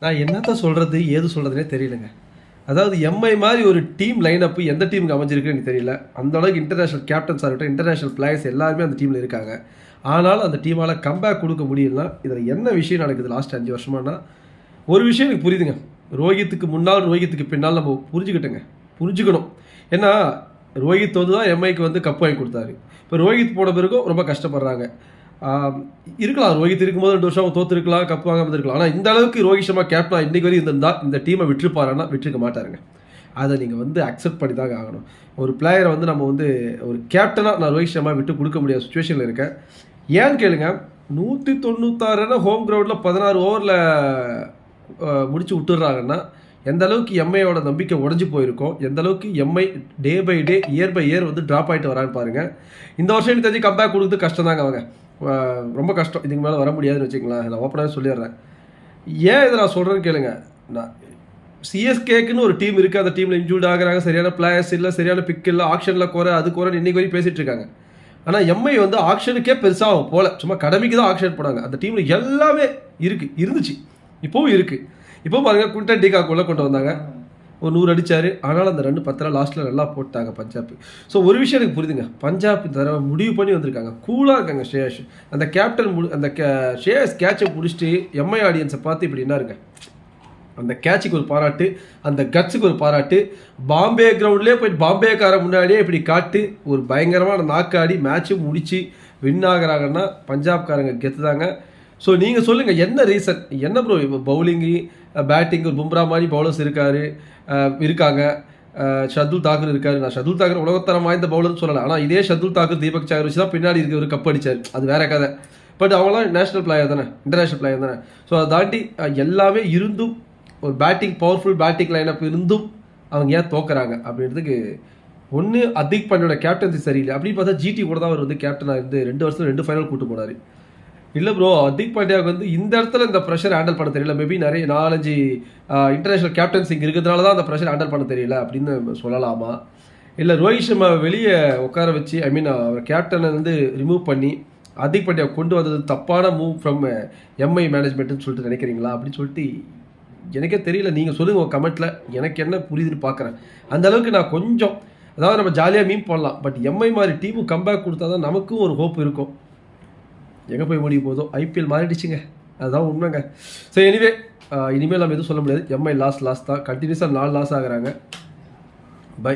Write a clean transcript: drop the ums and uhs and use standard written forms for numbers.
நான் என்னத்த சொல்கிறது ஏது சொல்கிறதுனே தெரியலங்க. அதாவது எம்ஐ மாதிரி ஒரு டீம் லைன் அப் எந்த டீமுக்கு அமைஞ்சிருக்குன்னு எனக்கு தெரியல. அந்த அளவுக்கு இன்டர்நேஷனல் கேப்டன்ஸாக இருக்கட்டும், இன்டர்நேஷனல் பிளேயர்ஸ் எல்லாருமே அந்த டீமில் இருக்காங்க. ஆனாலும் அந்த டீமால் கம்பேக் கொடுக்க முடியலனா இதில் என்ன விஷயம் நடக்குது லாஸ்ட் 5 வருஷமானா, ஒரு விஷயம் எனக்கு புரியுதுங்க. ரோஹித்துக்கு முன்னால் ரோஹித்துக்கு பின்னால் நம்ம புரிஞ்சுக்கணும். ஏன்னா ரோஹித் வந்து தான் எம்ஐக்கு வந்து கப் வாங்கி கொடுத்தாரு. இப்போ ரோஹித் போன பிறகும் ரொம்ப கஷ்டப்படுறாங்க. இருக்கலாம், ரோஹித் இருக்கும்போது 2 வருஷம் தோற்றுருக்கலாம், கப் வாங்காமல் இருக்கலாம். ஆனால் இந்த அளவுக்கு ரோஹித் சர்மா கேப்டனாக இன்றைக்கு வரையும் இருந்தால் இந்த டீமை விட்டுருப்பாருன்னா விட்டுருக்க மாட்டாருங்க. அதை நீங்கள் வந்து அக்செப்ட் பண்ணி தாங்க ஆகணும். ஒரு பிளேயரை வந்து நம்ம வந்து ஒரு கேப்டனாக நான் ரோஹித் சர்மா விட்டு கொடுக்க முடியாத சுச்சுவேஷனில் இருக்கேன். ஏன்னு கேளுங்க, 196 ரன் ஹோம் கிரவுண்டில் 16 ஓவரில் முடிச்சு விட்டுறாங்கன்னா எந்த அளவுக்கு எம்ஐயோட நம்பிக்கை உடஞ்சி போயிருக்கோம், எந்த அளவுக்கு EMI day by day year by year வந்து ட்ராப் ஆகிட்டு வரான்னு பாருங்கள். இந்த வருஷம் எனக்கு தெரிஞ்சு கம்பேக் கொடுக்குறது கஷ்டம் தாங்க. அவங்க ரொம்ப கஷ்டம், இதுக்கு மேலே வர முடியாதுன்னு வச்சுக்கலாம். நான் ஓப்பனாகவே சொல்லிடுறேன். ஏன் இதை நான் சொல்கிறேன்னு கேளுங்க. நான் சிஎஸ்கேக்குன்னு ஒரு டீம் இருக்குது, அந்த டீமில் இன்ஜூர்ட் ஆகிறாங்க, சரியான பிளேயர்ஸ் இல்லை, சரியான பிக் இல்லை, ஆக்ஷனில் குறை அது குறைன்னு இன்றைக்கு வரையும் பேசிகிட்டு இருக்காங்க. ஆனால் எம்ஐ வந்து ஆக்ஷனுக்கே பெருசாக போல, சும்மா கடமைக்கு தான் ஆக்ஷன் போனாங்க. அந்த டீமில் எல்லாமே இருந்துச்சு, இப்போவும் இருக்குது. இப்போ பாருங்கள், குவிண்டன் டிகாக்குள்ளே கொண்டு வந்தாங்க, ஒரு 100 அடித்தார். ஆனாலும் அந்த 2 10 லாஸ்ட்டில் நல்லா போட்டாங்க பஞ்சாப். ஸோ ஒரு விஷயம் எனக்கு புரியுதுங்க, பஞ்சாப் தடவை முடிவு பண்ணி வந்திருக்காங்க, கூலாக இருக்காங்க. ஸ்ரேயஸ் அந்த கேப்டன் ஸ்ரேயஸ் கேட்சை பிடிச்சிட்டு எம்ஐ ஆடியன்ஸை பார்த்து இப்படி என்ன இருங்க, அந்த கேட்சுக்கு ஒரு பாராட்டு, அந்த கட்ஸுக்கு ஒரு பாராட்டு. பாம்பே கிரவுண்ட்லேயே போயிட்டு பாம்பேக்கார முன்னாடியே இப்படி காட்டு ஒரு பயங்கரமான நாக்காடி மேட்சும் முடித்து வின் ஆகிறாங்கன்னா பஞ்சாப்காரங்க கெத்து தாங்க. ஸோ நீங்கள் சொல்லுங்கள், என்ன ரீசன், என்ன ப்ரோ? இப்போ பவுலிங்கு பேட்டிங் பும்ரா மாதிரி பவுலர்ஸ் இருக்காங்க, ஷர்துல் தாக்கூர் இருக்காரு. நான் ஷர்துல் தாக்கூர் உலகத்தரம் வாய்ந்த பவுலர்னு சொல்லலை, ஆனால் இதே ஷர்துல் தாக்கூர் தீபக் சாகர் வச்சு தான் பின்னாடி இருக்க ஒரு கப் அடித்தார், அது வேற கதை. பட் அவங்களாம் நேஷனல் பிளேயர் தானே, இன்டர்நேஷனல் பிளேயர் தானே. ஸோ அதை தாண்டி எல்லாமே இருந்தும், ஒரு பவர்ஃபுல் பேட்டிங் லைனப் இருந்தும் அவங்க ஏன் தோக்குறாங்க அப்படின்றதுக்கு ஒன்று அதிக் பாண்டியோட கேப்டன்சி சரியில்லை. அப்படின்னு பார்த்தா ஜிடி கூட தான் அவர் வந்து கேப்டனாக இருந்து 2 வருஷத்தில் 2 ஃபைனல் கூட்டு போனார். இல்லை ப்ரோ, அதிக் பாண்டியாவுக்கு வந்து இந்த இடத்துல இந்த ப்ரெஷர் ஹேண்டில் பண்ண தெரியல. மேபி நிறைய 4-5 இன்டர்நேஷனல் கேப்டன்சி இங்கே இருக்கிறதுனால தான் அந்த ப்ரெஷர் ஹேண்டில் பண்ண தெரியல அப்படின்னு சொல்லலாமா? இல்லை ரோஹித் சர்மா வெளியே உட்கார வச்சு, அவர் கேப்டனை வந்து ரிமூவ் பண்ணி அதிக் பாண்டியாவை கொண்டு வந்தது தப்பான மூவ் ஃப்ரம் எம்ஐ மேனேஜ்மெண்ட்டுன்னு சொல்லிட்டு நினைக்கிறீங்களா அப்படின்னு சொல்லிட்டு எனக்கே தெரியல. நீங்கள் சொல்லுங்கள் உங்கள் கமெண்ட்டில், எனக்கு என்ன புரியுதுன்னு பார்க்குறேன். அந்த அளவுக்கு நான் கொஞ்சம், அதாவது நம்ம ஜாலியாக மீன் பண்ணலாம், பட் எம்ஐ மாதிரி டீமு கம்பேக் கொடுத்தா தான் நமக்கும் ஒரு ஹோப் இருக்கும். எங்கே போய் முடிய போதோ, ஐபிஎல் மாறிடுச்சுங்க, அதுதான் உண்மைங்க. ஸோ எனிவே, இனிமேல் நம்ம எதுவும் சொல்ல முடியாது. எம்ஐ லாஸ் தான், கண்டினியூஸாக 4 லாஸ் ஆகுறாங்க. பை.